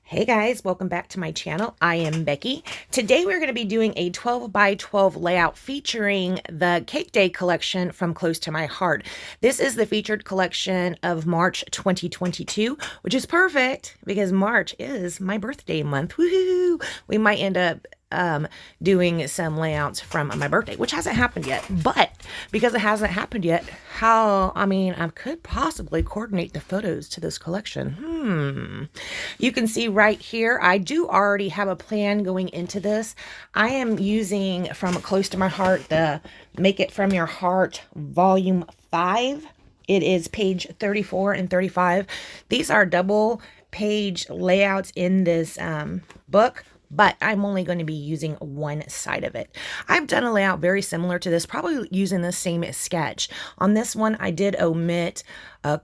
Hey guys, welcome back to my channel. I am Becky. Today we're going to be doing a 12 by 12 layout featuring the Cake Day collection from Close to My Heart. This is the featured collection of March 2022, which is perfect because March is my birthday month. Woohoo! We might end up doing some layouts from my birthday, which hasn't happened yet. But because it hasn't happened yet, I could possibly coordinate the photos to this collection. You can see right here, I do already have a plan going into this. I am using from Close to My Heart, the Make It From Your Heart Volume 5. It is page 34 and 35. These are double page layouts in this book, but I'm only going to be using one side of it. I've done a layout very similar to this, probably using the same sketch. On this one, I did omit a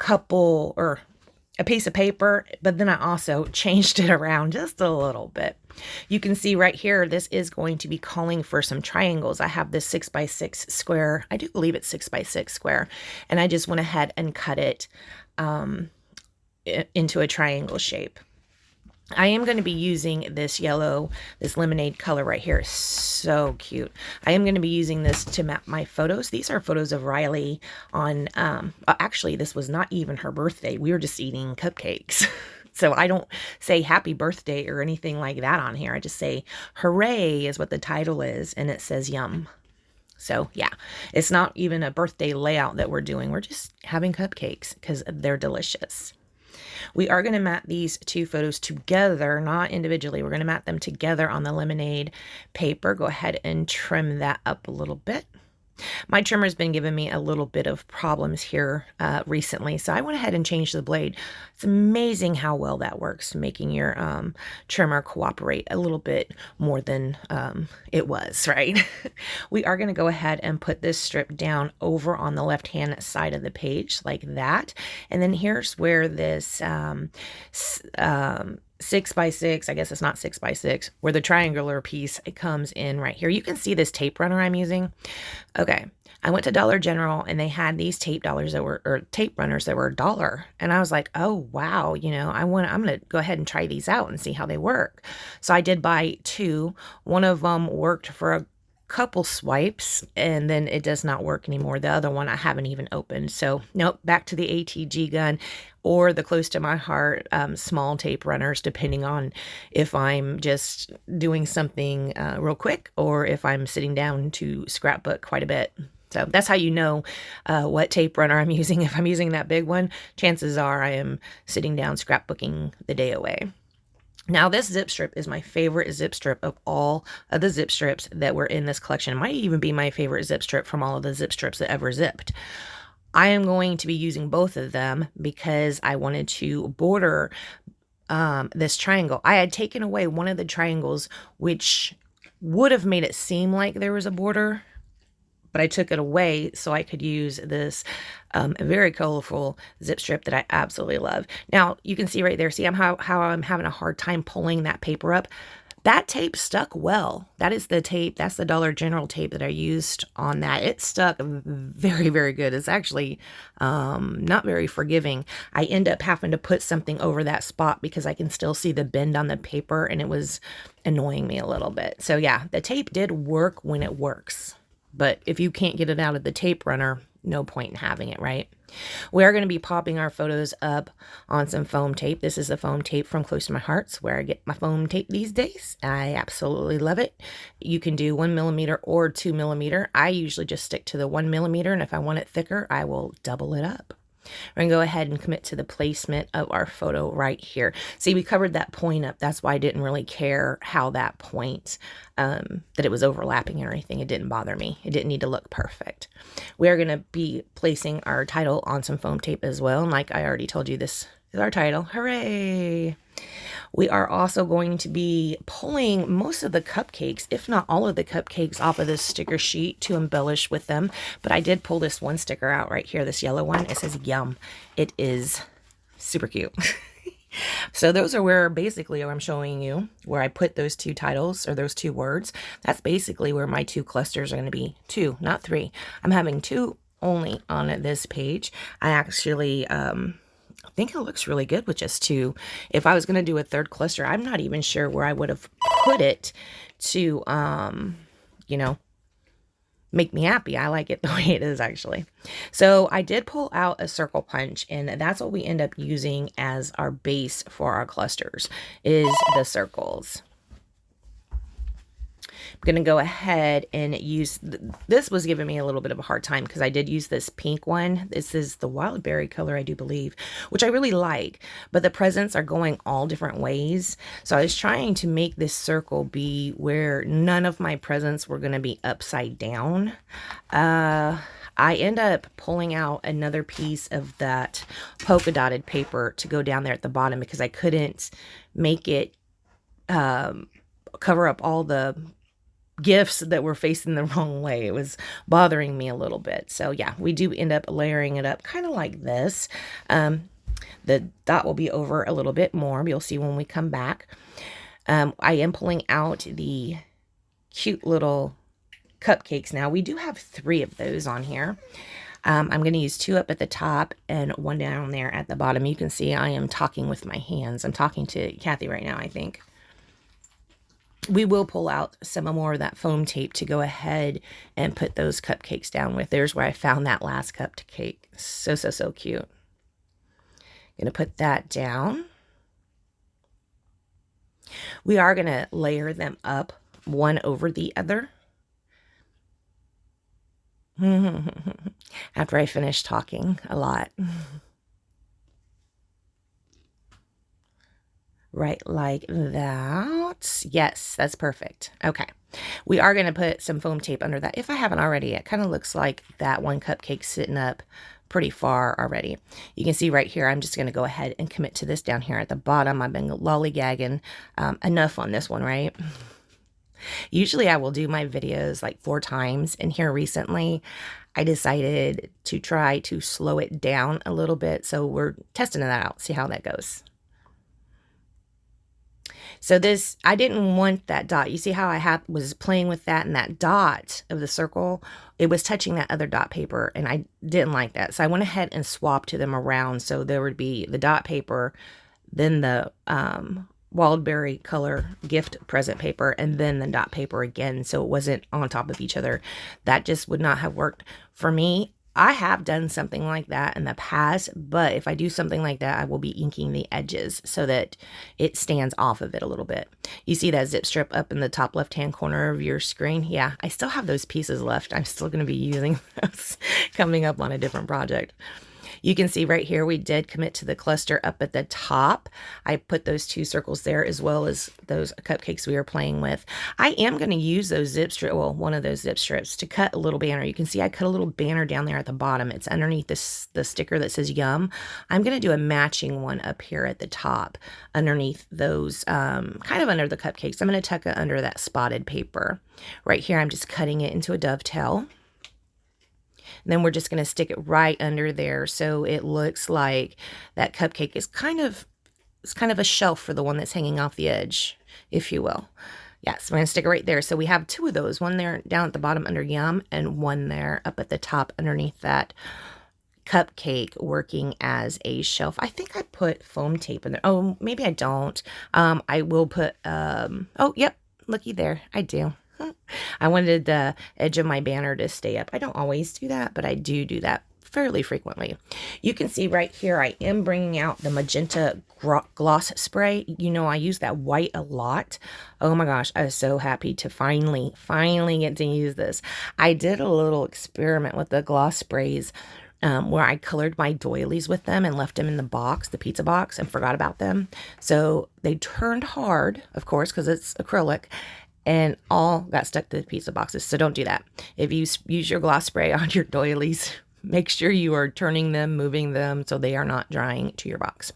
piece of paper, but then I also changed it around just a little bit. You can see right here, this is going to be calling for some triangles. I have this 6x6 square. I do believe it's 6x6 square. And I just went ahead and cut it into a triangle shape. I am going to be using this yellow, this lemonade color right here. So cute. I am going to be using this to map my photos. These are photos of Riley on, actually, this was not even her birthday. We were just eating cupcakes. So I don't say happy birthday or anything like that on here. I just say hooray is what the title is, and it says yum. So yeah, it's not even a birthday layout that we're doing. We're just having cupcakes because they're delicious. We are going to mat these two photos together, not individually. We're going to mat them together on the lemonade paper. Go ahead and trim that up a little bit. My trimmer's been giving me a little bit of problems here recently, so I went ahead and changed the blade. It's amazing how well that works, making your trimmer cooperate a little bit more than it was, right? We are going to go ahead and put this strip down over on the left-hand side of the page like that. And then here's where this 6x6, I guess it's not 6x6, where the triangular piece comes in right here. You can see this tape runner I'm using. Okay, I went to Dollar General and they had these tape runners that were $1. And I was like, oh wow, I'm gonna go ahead and try these out and see how they work. So I did buy two. One of them worked for a couple swipes and then it does not work anymore. The other one I haven't even opened. So nope, back to the ATG gun or the Close to My Heart small tape runners, depending on if I'm just doing something real quick or if I'm sitting down to scrapbook quite a bit. So that's how you know what tape runner I'm using. If I'm using that big one, chances are I am sitting down scrapbooking the day away. Now, this zip strip is my favorite zip strip of all of the zip strips that were in this collection. It might even be my favorite zip strip from all of the zip strips that ever zipped. I am going to be using both of them because I wanted to border this triangle. I had taken away one of the triangles, which would have made it seem like there was a border, but I took it away so I could use this very colorful zip strip that I absolutely love. Now, you can see right there, see how I'm having a hard time pulling that paper up. That tape stuck well. That is the tape, that's the Dollar General tape that I used on that. It stuck very, very good. It's actually not very forgiving. I end up having to put something over that spot because I can still see the bend on the paper and it was annoying me a little bit. So yeah, the tape did work when it works. But if you can't get it out of the tape runner, no point in having it, right? We are going to be popping our photos up on some foam tape. This is the foam tape from Close to My Heart. It's where I get my foam tape these days. I absolutely love it. You can do 1mm or 2mm. I usually just stick to the 1mm, and if I want it thicker, I will double it up. We're going to go ahead and commit to the placement of our photo right here. See, we covered that point up. That's why I didn't really care how that point, that it was overlapping or anything. It didn't bother me. It didn't need to look perfect. We are going to be placing our title on some foam tape as well. And like I already told you, this is our title. Hooray! We are also going to be pulling most of the cupcakes, if not all of the cupcakes, off of this sticker sheet to embellish with them. But I did pull this one sticker out right here, this yellow one. It says yum. It is super cute. So those are where basically I'm showing you where I put those two titles or those two words. That's basically where my two clusters are going to be. Two, not three. I'm having two only on this page. I actually think it looks really good with just two. If I was going to do a third cluster, I'm not even sure where I would have put it to, you know, make me happy. I like it the way it is, actually. So I did pull out a circle punch, and that's what we end up using as our base for our clusters, is the circles. I'm going to go ahead and use, this was giving me a little bit of a hard time because I did use this pink one. This is the wild berry color, I do believe, which I really like, but the presents are going all different ways. So I was trying to make this circle be where none of my presents were going to be upside down. I end up pulling out another piece of that polka dotted paper to go down there at the bottom because I couldn't make it cover up all the gifts that were facing the wrong way. It was bothering me a little bit. So yeah, we do end up layering it up kind of like this. The dot will be over a little bit more. You'll see when we come back. I am pulling out the cute little cupcakes now. We do have 3 of those on here. I'm going to use 2 up at the top and 1 down there at the bottom. You can see I am talking with my hands. I'm talking to Kathy right now, I think. We will pull out some more of that foam tape to go ahead and put those cupcakes down with. There's where I found that last cupcake. So, so, so cute. Going to put that down. We are going to layer them up one over the other. After I finish talking a lot. Right like that. Yes, that's perfect. Okay. We are going to put some foam tape under that. If I haven't already, it kind of looks like that one cupcake sitting up pretty far already. You can see right here, I'm just going to go ahead and commit to this down here at the bottom. I've been lollygagging enough on this one, right? Usually I will do my videos like 4 times, and here recently I decided to try to slow it down a little bit. So we're testing that out, see how that goes. So this, I didn't want that dot. You see how I was playing with that, and that dot of the circle, it was touching that other dot paper, and I didn't like that. So I went ahead and swapped them around. So there would be the dot paper, then the wildberry color gift present paper, and then the dot paper again. So it wasn't on top of each other. That just would not have worked for me. I have done something like that in the past, but if I do something like that, I will be inking the edges so that it stands off of it a little bit. You see that zip strip up in the top left-hand corner of your screen? Yeah, I still have those pieces left. I'm still going to be using those coming up on a different project. You can see right here, we did commit to the cluster up at the top. I put those 2 circles there as well as those cupcakes we were playing with. I am going to use those zip strips, well, one of those zip strips to cut a little banner. You can see I cut a little banner down there at the bottom. It's underneath the sticker that says yum. I'm going to do a matching one up here at the top underneath those, kind of under the cupcakes. I'm going to tuck it under that spotted paper. Right here, I'm just cutting it into a dovetail. And then we're just going to stick it right under there so it looks like that cupcake is kind of a shelf for the one that's hanging off the edge, if you will. Yes, we're going to stick it right there. So we have 2 of those, one there down at the bottom under yum and one there up at the top underneath that cupcake working as a shelf. I think I put foam tape in there. Oh, maybe I don't. I will put, oh, yep, looky there. I do. I wanted the edge of my banner to stay up. I don't always do that, but I do that fairly frequently. You can see right here, I am bringing out the Magenta gloss spray. You know, I use that white a lot. Oh my gosh, I was so happy to finally get to use this. I did a little experiment with the gloss sprays where I colored my doilies with them and left them in the box, the pizza box, and forgot about them. So they turned hard, of course, because it's acrylic, and all got stuck to the pizza boxes. So don't do that. If you use your gloss spray on your doilies, make sure you are turning them, moving them so they are not drying to your box.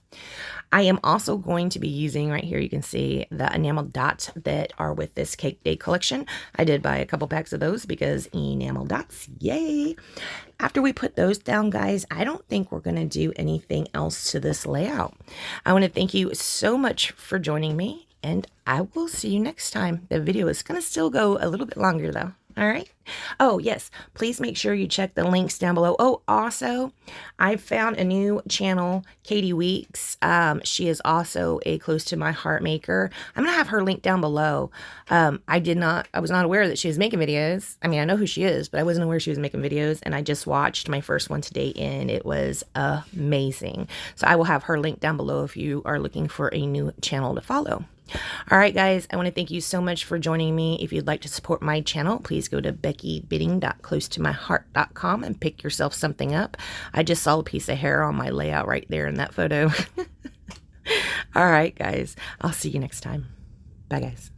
I am also going to be using right here, you can see the enamel dots that are with this Cake Day collection. I did buy a couple packs of those because enamel dots, yay. After we put those down, guys, I don't think we're going to do anything else to this layout. I want to thank you so much for joining me, and I will see you next time. The video is going to still go a little bit longer though. All right. Oh, yes. Please make sure you check the links down below. Oh, also, I found a new channel, Kati Weaks. She is also a close to my heart maker. I'm going to have her link down below. I was not aware that she was making videos. I mean, I know who she is, but I wasn't aware she was making videos. And I just watched my first one today and it was amazing. So I will have her link down below if you are looking for a new channel to follow. All right, guys, I want to thank you so much for joining me. If you'd like to support my channel, please go to beckybidding.closetomyheart.com and pick yourself something up. I just saw a piece of hair on my layout right there in that photo. All right, guys, I'll see you next time. Bye, guys.